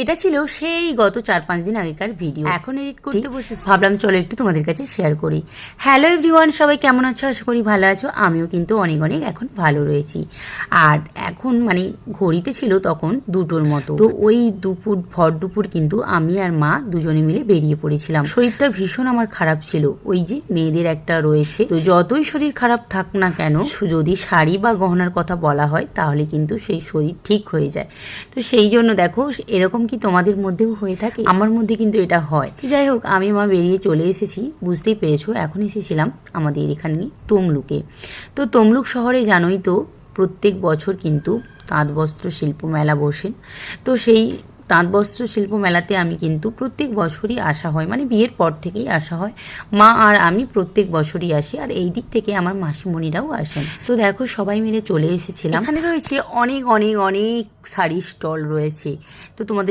এটা ছিল সেই গত 4-5 দিন আগেকার ভিডিও। এখন এডিট করতে বসেছি, ভাবলাম চলো একটু তোমাদের কাছে শেয়ার করি। হ্যালো এভরিওয়ান, সবাই কেমন আছো? আশা করি ভালো আছো। আমিও কিন্তু অনেক অনেক এখন ভালো রয়েছি। আর এখন মানে ঘড়িতে ছিল তখন 2টোর মতো। তো ওই ভর দুপুর কিন্তু আমি আর মা দুজনে মিলে বেরিয়ে পড়েছিলাম। শরীরটা ভীষণ আমার খারাপ ছিল, ওই যে মেয়েদের একটা রয়েছে, তো যতই শরীর খারাপ থাক না কেন, যদি শাড়ি বা গহনার কথা বলা হয় তাহলে কিন্তু সেই শরীর ঠিক হয়ে যায়। তো সেই জন্য দেখো, এরকম কি তোমাদের মধ্যেও হয়ে থাকে? আমার মধ্যে কিন্তু এটা হয়। যাই হোক, আমি মা বেরিয়ে চলে এসেছি, বুঝতেই পেরেছো। এখন এসেছিলাম আমাদের এখানে তমলুকে। তো তমলুক শহরে জানোই তো প্রত্যেক বছর কিন্তু তাঁত বস্ত্র শিল্প মেলা বসে। তো সেই তাঁত বস্ত্র শিল্প মেলাতে আমি কিন্তু প্রত্যেক বছরই আসা হয়, মানে বিয়ের পর থেকেই আসা হয়। মা আর আমি প্রত্যেক বছরই আসি, আর এই দিক থেকে আমার মাসিমণিরাও আসেন। তো দেখো, সবাই মিলে চলে এসেছিলাম। এখানে রয়েছে অনেক অনেক অনেক শাড়ির স্টল রয়েছে। তো তোমাদের